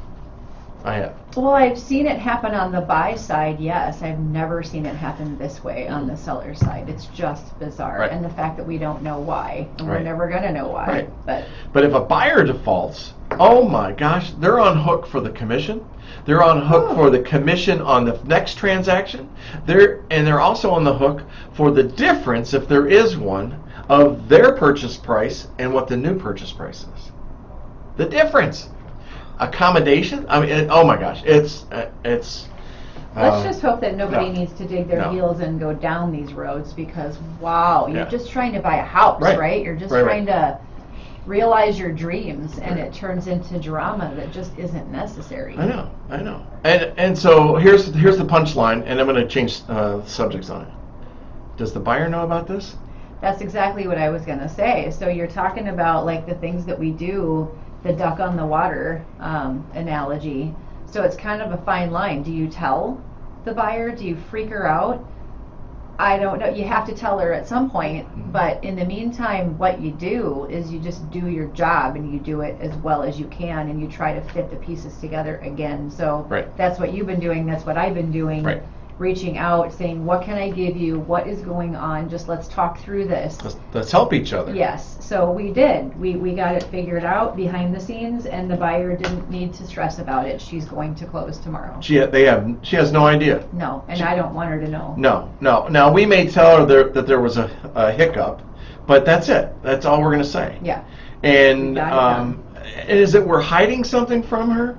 I have. Well, I've seen it happen on the buy side, yes. I've never seen it happen this way on the seller side. It's just bizarre. Right. And the fact that we don't know why, and we're Right. never going to know why. Right. But if a buyer defaults, oh my gosh, they're on hook for the commission. They're on hook for the commission on the next transaction. They're also on the hook for the difference, if there is one, of their purchase price and what the new purchase price is. The difference. Accommodation. I mean, oh my gosh, it's. Let's just hope that nobody no. needs to dig their No. heels and go down these roads, because wow, you're Yeah. just trying to buy a house, Right. right? You're just Right, trying right. to realize your dreams, and Right. it turns into drama that just isn't necessary. I know. And so here's the punchline, and I'm going to change subjects on it. Does the buyer know about this? That's exactly what I was going to say. So you're talking about like the things that we do, the duck on the water analogy. So it's kind of a fine line. Do you tell the buyer? Do you freak her out? I don't know. You have to tell her at some point, but in the meantime, what you do is you just do your job, and you do it as well as you can, and you try to fit the pieces together again. So Right. that's what you've been doing. That's what I've been doing. Right. Reaching out, saying, what can I give you? What is going on? Just let's talk through this. Let's help each other. Yes, so we did. We got it figured out behind the scenes, and the buyer didn't need to stress about it. She's going to close tomorrow. She has no idea. No, and I don't want her to know. No. Now we may tell her that there was a hiccup, but that's it. That's all we're going to say. Yeah. And We got it done. is it we're hiding something from her?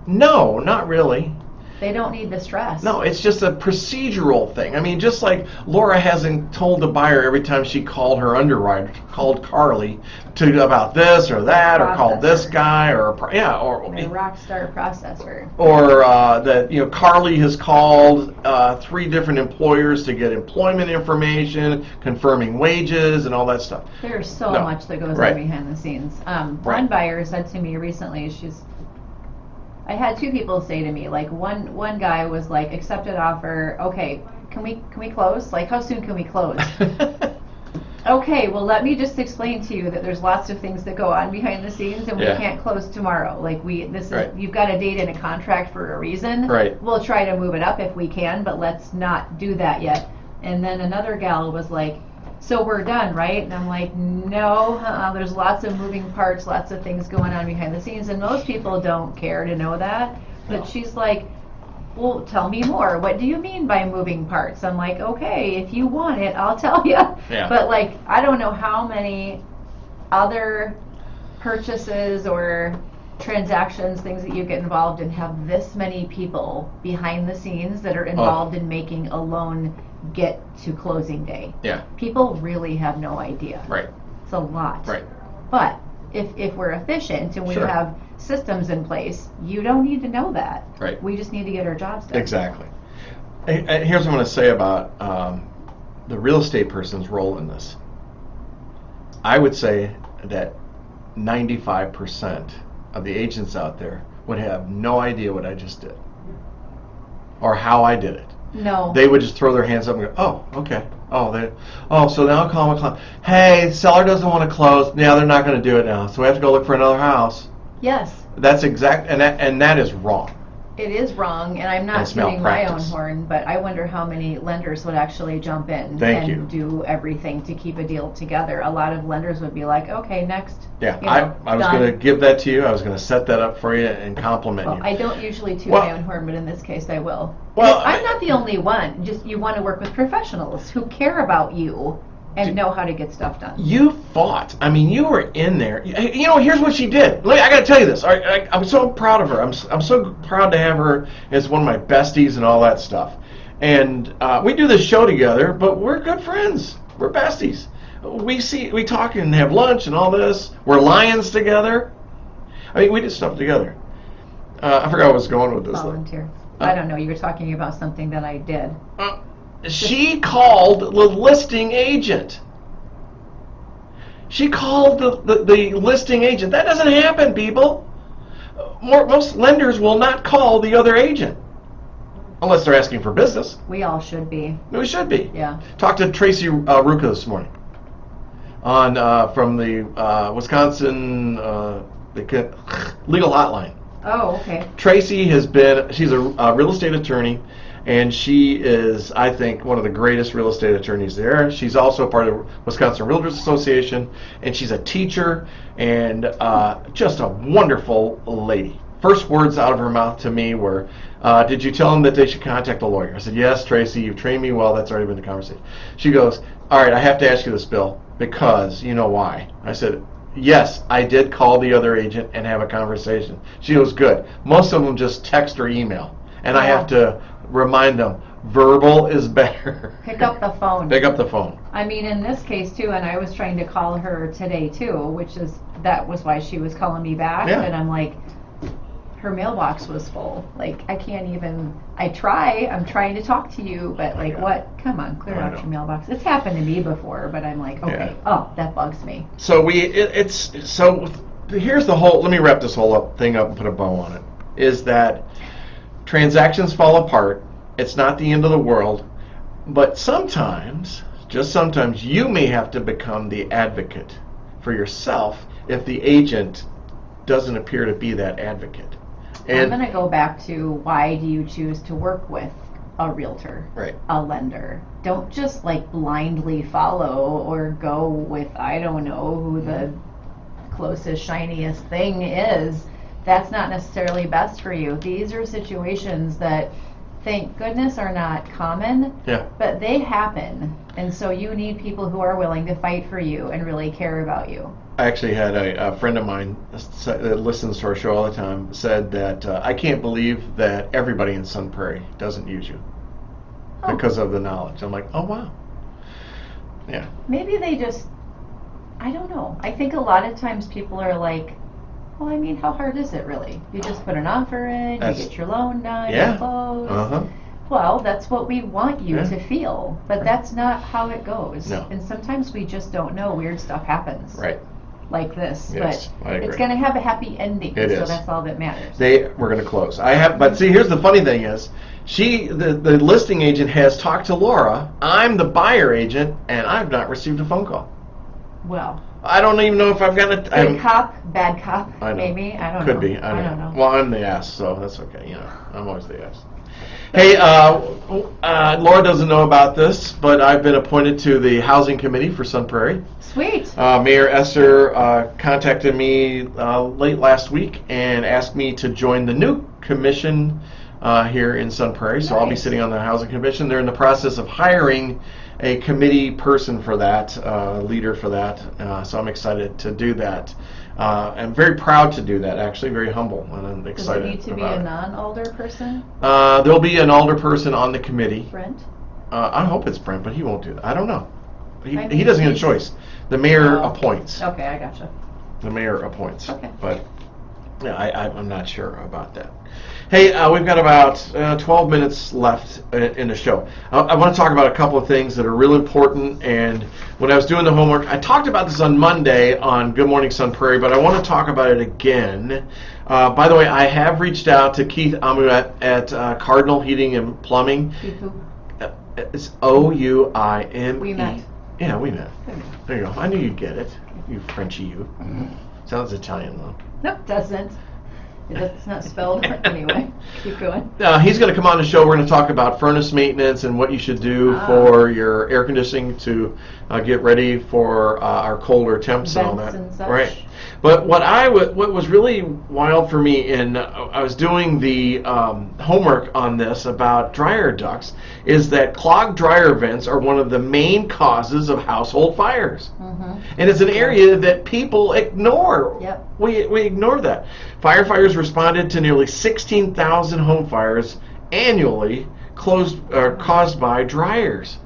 No, not really. They don't need the stress. No, it's just a procedural thing. I mean, just like Laura hasn't told the buyer every time she called her underwriter, called Carly, about this or that, or called this guy, or The rock star processor. or that Carly has called 3 different employers to get employment information, confirming wages, and all that stuff. There's so No. much that goes Right. on behind the scenes. Right. One buyer said to me recently, I had 2 people say to me, like one guy was like, accepted offer, okay, can we close? Like, how soon can we close? Okay, well, let me just explain to you that there's lots of things that go on behind the scenes, and we Yeah. can't close tomorrow. Like, Right. you've got a date and a contract for a reason. Right. We'll try to move it up if we can, but let's not do that yet. And then another gal was like, so we're done, right? And I'm like, no, there's lots of moving parts, lots of things going on behind the scenes, and most people don't care to know that. But No. she's like, well, tell me more. What do you mean by moving parts? I'm like, okay, if you want it, I'll tell you. Yeah. But like, I don't know how many other purchases or transactions, things that you get involved in, have this many people behind the scenes that are involved in making a loan get to closing day. Yeah. People really have no idea. Right. It's a lot. Right. But if we're efficient and we Sure. have systems in place, you don't need to know that. Right. We just need to get our jobs done. Exactly. Here's what I'm going to say about the real estate person's role in this. I would say that 95% of the agents out there would have no idea what I just did or how I did it. No. They would just throw their hands up and go, "Oh, okay. So now I'll call my client. Hey, seller doesn't want to close. Yeah, they're not going to do it now. So we have to go look for another house." Yes. That's exact, and that is wrong. It is wrong, and I'm not It's tooting my own malpractice. horn, but I wonder how many lenders would actually jump in Thank and do everything to keep a deal together. A lot of lenders would be like, okay, next. Yeah, you I know, was done. going to give that to you. I was going to set that up for you and compliment Well, you. I don't usually toot Well- my own horn, but in this case I will. Well, I'm not the only one. Just you want to work with professionals who care about you and know how to get stuff done. You fought. I mean, you were in there. Here's what she did. I got to tell you this. I'm so proud of her. I'm so proud to have her as one of my besties and all that stuff. And we do this show together, but we're good friends. We're besties. We talk and have lunch and all this. We're lions together. I mean, we did stuff together. I forgot where I was going with this. Volunteer. I don't know. You were talking about something that I did. She called the listing agent. She called the listing agent. That doesn't happen, people. Most lenders will not call the other agent. unless they're asking for business. We all should be. We should be. Yeah. Talked to Tracy Ruka this morning on from the Wisconsin legal hotline. Oh, okay. Tracy she's a real estate attorney, and she is, I think, one of the greatest real estate attorneys there. She's also part of the Wisconsin Realtors Association, and she's a teacher, and just a wonderful lady. First words out of her mouth to me were, did you tell them that they should contact a lawyer? I said, yes, Tracy, you've trained me well. That's already been the conversation. She goes, all right, I have to ask you this, Bill, because you know why. I said, yes, I did call the other agent and have a conversation. She goes, good. Most of them just text or email, and I have to remind them, verbal is better. Pick up the phone. Pick up the phone. I mean, in this case too, and I was trying to call her today too, that was why she was calling me back. Yeah. And I'm like, her mailbox was full. Like, I can't even. I'm trying to talk to you, but like, what? Come on, clear out your mailbox. It's happened to me before, but I'm like, okay, that bugs me. So here's the whole. Let me wrap this whole thing up and put a bow on it. Is that transactions fall apart? It's not the end of the world, but sometimes, just sometimes, you may have to become the advocate for yourself if the agent doesn't appear to be that advocate. And I'm going to go back to, why do you choose to work with a realtor, right, a lender? Don't just like blindly follow or go with, I don't know who the closest, shiniest thing is. That's not necessarily best for you. These are situations that, thank goodness, are not common, but they happen. And so you need people who are willing to fight for you and really care about you. I actually had a friend of mine that listens to our show all the time said that I can't believe that everybody in Sun Prairie doesn't use you because of the knowledge. I'm like, oh, wow. Yeah. Maybe they just, I don't know. I think a lot of times people are like, well, I mean, how hard is it really? You just put an offer in, you get your loan done, you close. Uh-huh. Well, that's what we want you to feel, but that's not how it goes. No. And sometimes we just don't know. Weird stuff happens. Right. Like this, Yes, but I agree. it's going to have a happy ending, It so is. that's all that matters. We're going to close. But see, here's the funny thing is, the listing agent has talked to Laura. I'm the buyer agent, and I've not received a phone call. Well, I don't even know if I've got a good cop, bad cop, I know. maybe. I don't know. Could be. I don't know. Well, I'm the ass, so that's okay. You know, I'm always the ass. Hey, Laura doesn't know about this, but I've been appointed to the Housing Committee for Sun Prairie. Sweet. Mayor Esser contacted me late last week and asked me to join the new commission here in Sun Prairie. So I'll be sitting on the Housing Commission. They're in the process of hiring a committee person for that, leader for that. So I'm excited to do that. I'm very proud to do that, actually, very humble, and I'm excited. Does it need to be a non-alder person? There'll be an alder person on the committee. Brent? I hope it's Brent, but he won't do that. I don't know. He doesn't get a choice. The mayor appoints. Okay, I gotcha. The mayor appoints. Okay. But yeah, I'm not sure about that. Hey, we've got about 12 minutes left in the show. I want to talk about a couple of things that are real important. And when I was doing the homework, I talked about this on Monday on Good Morning Sun Prairie, but I want to talk about it again. By the way, I have reached out to Keith Amuet at Cardinal Heating and Plumbing. Keith who? It's Ouime. We met. Yeah, we met. There you go. I knew you'd get it. You Frenchy, you. Sounds Italian, though. Nope, doesn't. It's not spelled anyway. Keep going. He's going to come on the show. We're going to talk about furnace maintenance and what you should do for your air conditioning to get ready for our colder temps and all that. And such. Right. But what was really wild for me, I was doing the homework on this about dryer ducts, is that clogged dryer vents are one of the main causes of household fires. Mm-hmm. And it's an area that people ignore. Yep. We ignore that. Firefighters responded to nearly 16,000 home fires annually caused by dryers.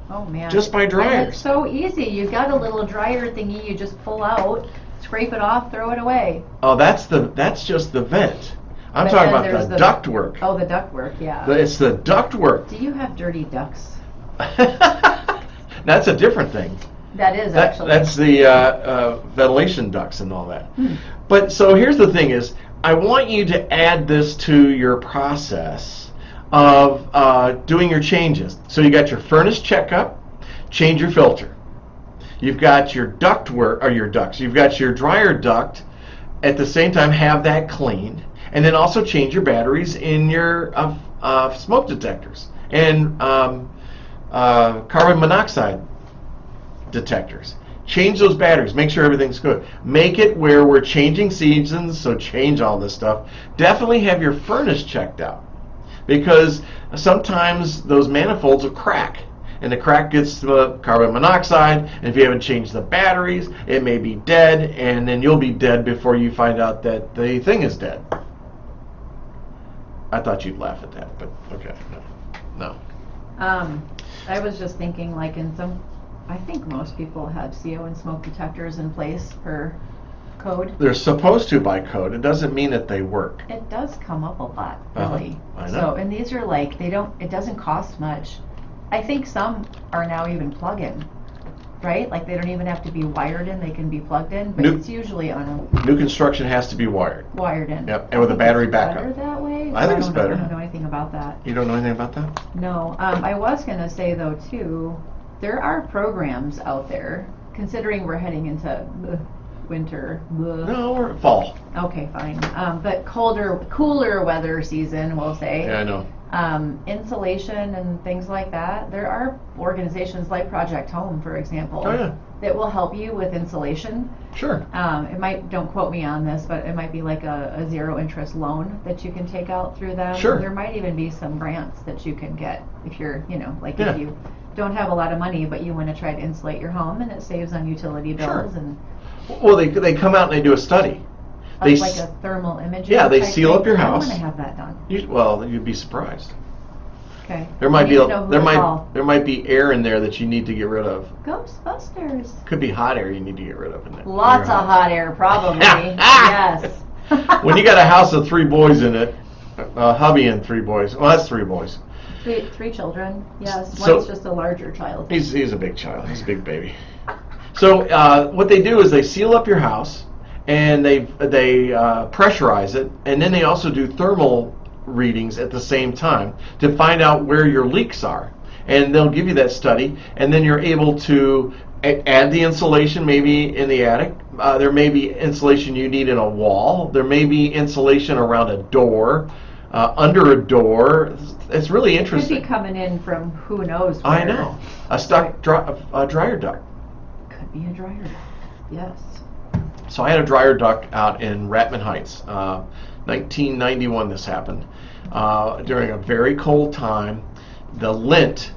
Oh man. Just by dryers. And it's so easy. You got a little dryer thingy you just pull out, scrape it off, throw it away. Oh, that's just the vent. I'm But talking then about there's the ductwork. Oh, the ductwork, yeah. It's the ductwork. Do you have dirty ducts? That's a different thing. That is actually. That's the ventilation ducts and all that. But so here's the thing is, I want you to add this to your process of doing your changes. So you got your furnace checkup, change your filter. You've got your duct work, or your ducts. You've got your dryer duct. At the same time, have that cleaned, and then also change your batteries in your smoke detectors and carbon monoxide detectors. Change those batteries. Make sure everything's good. Make it where we're changing seasons, so change all this stuff. Definitely have your furnace checked out, because sometimes those manifolds will crack, and the crack gets the carbon monoxide, and if you haven't changed the batteries, it may be dead, and then you'll be dead before you find out that the thing is dead. I thought you'd laugh at that, but okay. No. I was just thinking, like, I think most people have CO and smoke detectors in place for code. They're supposed to by code. It doesn't mean that they work. It does come up a lot, really. I know. So, and these are like, it doesn't cost much. I think some are now even plug-in, right? Like, they don't even have to be wired in, they can be plugged in, but it's usually on New construction has to be wired. wired in. Yep, and with a battery backup. Better that way? I think it's better. I don't know anything about that. You don't know anything about that? No. I was going to say, though, too, there are programs out there, considering we're heading into winter. No, we're fall. Okay, fine. But cooler weather season, we'll say. Yeah, I know. Insulation and things like that. There are organizations like Project Home, for example, Oh, yeah. that will help you with insulation. Sure. It might, don't quote me on this, but it might be like a zero interest loan that you can take out through them. Sure. There might even be some grants that you can get if you're, like Yeah. if you don't have a lot of money, but you want to try to insulate your home, and it saves on utility bills. Sure. And Well, they come out and they do a study. They like s- a thermal imaging. Yeah, they type seal thing. up your I house. want to have that done. You'd be surprised. Okay. There might I be need to know who to call. there might be air in there that you need to get rid of. Ghostbusters. Could be hot air you need to get rid of in there. Lots in your of house. hot air, probably. Yes. When you got a house with 3 boys in it, a hubby and 3 boys. Well, that's 3 boys. Three children. Yes. So- One's just a larger child. He's a big child. He's a big baby. So what they do is they seal up your house, and they pressurize it, and then they also do thermal readings at the same time to find out where your leaks are. And they'll give you that study, and then you're able to add the insulation maybe in the attic. There may be insulation you need in a wall. There may be insulation around a door, under a door. It's really Could interesting. be coming in from who knows where. I know. A dryer duct. Could be a dryer duct. Yes. So I had a dryer duct out in Ratman Heights. 1991 this happened. During a very cold time, the lint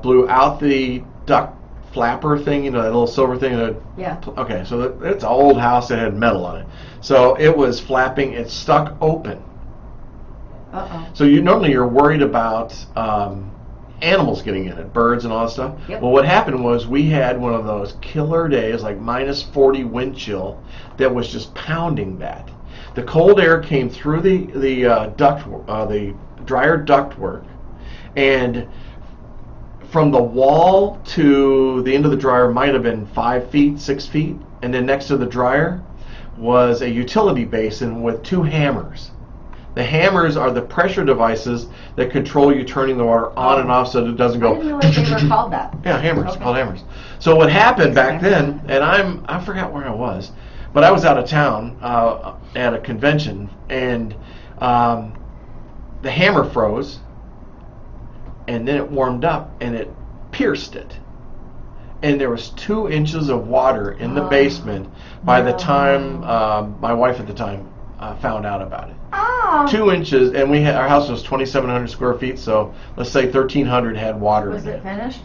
blew out the duct flapper thing, that little silver thing. Yeah. Okay, so it's an old house that had metal on it. So it was flapping. It stuck open. Uh-oh. So you're worried about animals getting in it, birds and all that stuff. Yep. Well, what happened was we had one of those killer days, like -40 wind chill, that was just pounding that. The cold air came through the dryer ductwork, and from the wall to the end of the dryer might have been 5 feet, 6 feet, and then next to the dryer was a utility basin with 2 hammers. The hammers are the pressure devices that control you turning the water on and off so that it doesn't I go. didn't realize they were called that. Yeah, hammers. Okay. Called hammers. So what happened back then, and I forgot where I was, but I was out of town at a convention, and the hammer froze, and then it warmed up, and it pierced it. And there was 2 inches of water in the basement by the time my wife at the time found out about it. Ah. 2 inches, and our house was 2,700 square feet, so let's say 1,300 had water Was in it finished?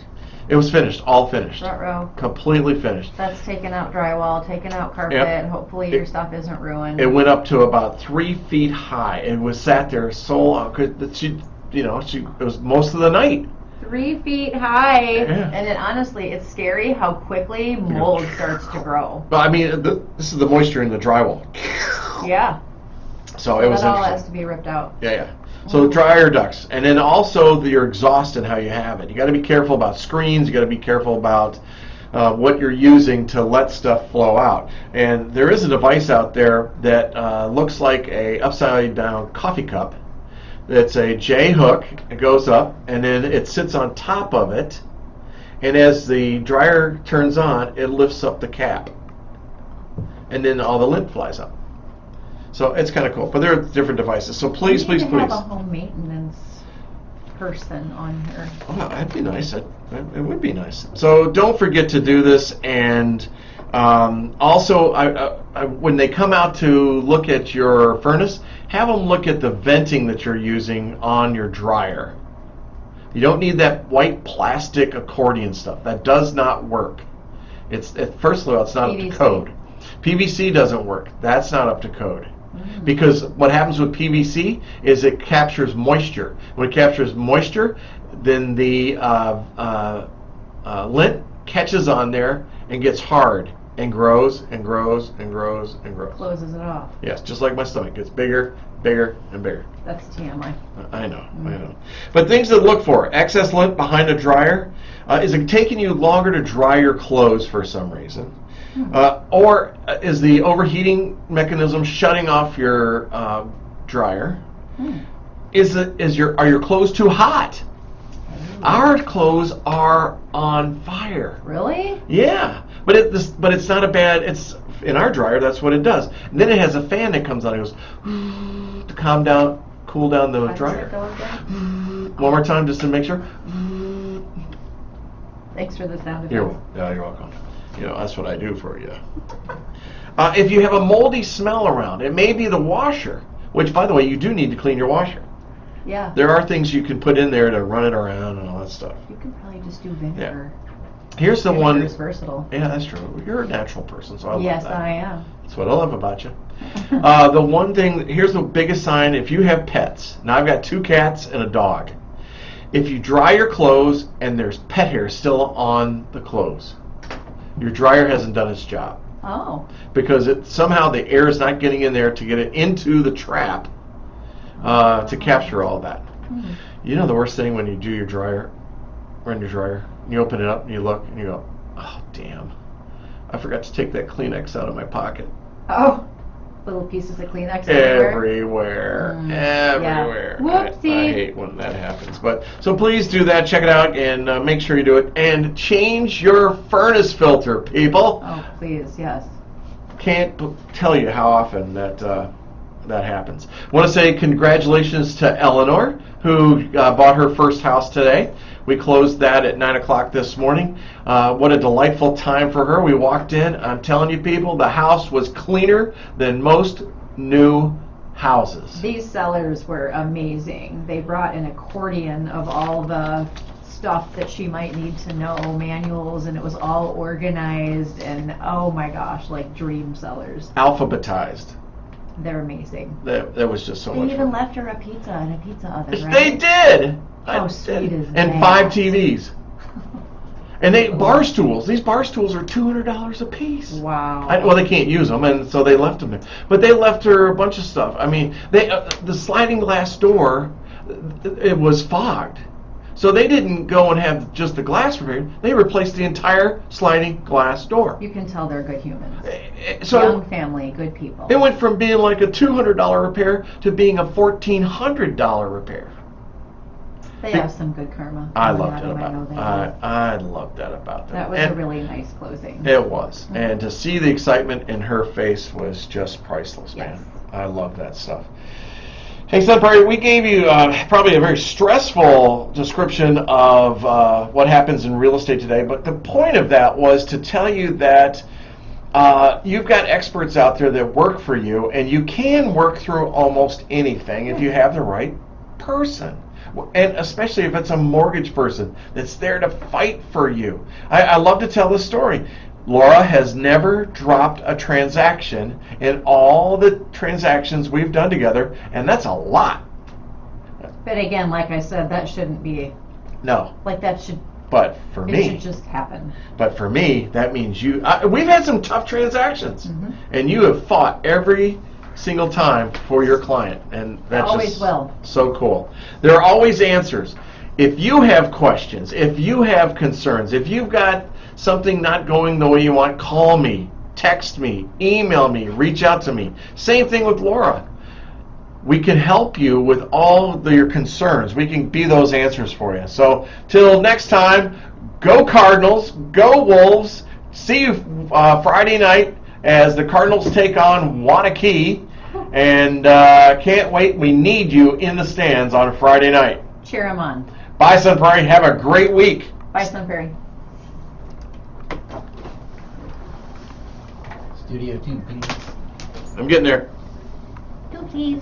It was finished, all finished, Ruh-roh. completely finished. That's taking out drywall, taking out carpet. Yep. Hopefully your stuff isn't ruined. It went up to about 3 feet high. It was sat there so long, it was most of the night. 3 feet high. Yeah. And then honestly, it's scary how quickly mold starts to grow. But I mean, this is the moisture in the drywall. Yeah. So it was that all interesting. has to be ripped out. Yeah. So dryer ducts, and then also your exhaust and how you have it. You got to be careful about screens. You got to be careful about what you're using to let stuff flow out. And there is a device out there that looks like a upside down coffee cup It's a J hook. It goes up, and then it sits on top of it. And as the dryer turns on, it lifts up the cap, and then all the lint flies up. So it's kind of cool. But there are different devices. So please, please, We please. need to have a home maintenance person on here. Oh, that'd be nice. It would be nice. So don't forget to do this. And also, when they come out to look at your furnace, have them look at the venting that you're using on your dryer. You don't need that white plastic accordion stuff. That does not work. First of all, it's not up to PVC. code. PVC doesn't work. That's not up to code. Because what happens with PVC is it captures moisture. When it captures moisture, then the lint catches on there and gets hard and grows and grows and grows and grows. Closes it off. Yes, just like my stomach. It's bigger, bigger, and bigger. That's TMI. I know, I know. But things to look for: excess lint behind a dryer. Is it taking you longer to dry your clothes for some reason? Or is the overheating mechanism shutting off your dryer? Are your clothes too hot? Our clothes are on fire. Really? Yeah, but it's not a bad. It's in our dryer. That's what it does. And then it has a fan that comes on. It goes to calm down, cool down the How does dryer. it go again? One more time, just to make sure. Thanks for the sound effect. You're welcome. You know, that's what I do for you. If you have a moldy smell around, it may be the washer, which, by the way, you do need to clean your washer. Yeah. There are things you can put in there to run it around and all that stuff. You can probably just do vinegar. Here's the one. Vinegar's versatile. Yeah, that's true. You're a natural person, so I love Yes, that. I am. That's what I love about you. The one thing, here's the biggest sign, if you have pets. Now, I've got 2 cats and a dog. If you dry your clothes and there's pet hair still on the clothes, your dryer hasn't done its job. Oh. Because somehow the air is not getting in there to get it into the trap to capture all that. You know the worst thing when you do your dryer, run your dryer, and you open it up and you look and you go, oh damn, I forgot to take that Kleenex out of my pocket. Oh. Little pieces of Kleenex Everywhere. Everywhere. Yeah. Whoopsie. I hate when that happens. But so please do that. Check it out and make sure you do it. And change your furnace filter, people. Oh, please, yes. Can't tell you how often that happens. I want to say congratulations to Eleanor, who bought her first house today. We closed that at 9 o'clock this morning. What a delightful time for her. We walked in. I'm telling you, people, the house was cleaner than most new houses. These sellers were amazing. They brought an accordion of all the stuff that she might need to know, manuals, and it was all organized, and oh my gosh, like dream sellers. Alphabetized. They're amazing. That was just so They much even fun. left her a pizza in a pizza oven, right? They did. How sweet is and that? 5 TVs. And bar stools. These bar stools are $200 a piece. Wow. Well, they can't use them, and so they left them there. But they left her a bunch of stuff. I mean, the sliding glass door, it was fogged. So they didn't go and have just the glass repaired. They replaced the entire sliding glass door. You can tell they're good humans. So Young family, good people. it went from being like a $200 repair to being a $1,400 repair. They have some good karma. I know loved that, it and I know they about do. I loved that about them. That was And a really nice closing. it was. And to see the excitement in her face was just priceless, man. Yes. I love that stuff. Hey, Son Prairie, we gave you probably a very stressful description of what happens in real estate today, but the point of that was to tell you that you've got experts out there that work for you, and you can work through almost anything if you have the right person. And especially if it's a mortgage person that's there to fight for you. I love to tell this story. Laura has never dropped a transaction in all the transactions we've done together, and that's a lot. But again, like I said, that shouldn't be, No, like that should, but for it me, should just happen. But for me, that means you. We've had some tough transactions, Mhm. and you have fought every single time for your client, and that's Always just will. so cool. There are always answers. If you have questions, if you have concerns, if you've got something not going the way you want, call me, text me, email me, reach out to me. Same thing with Laura. we can help you with all your concerns. We can be those answers for you. So till next time, go Cardinals, go Wolves. See you Friday night as the Cardinals take on Wanakee. And can't wait. We need you in the stands on a Friday night. Cheer 'em on. Bye, Sun Prairie. Have a great week. Bye, Sun Prairie. Studio 2, please. I'm getting there. 2 please.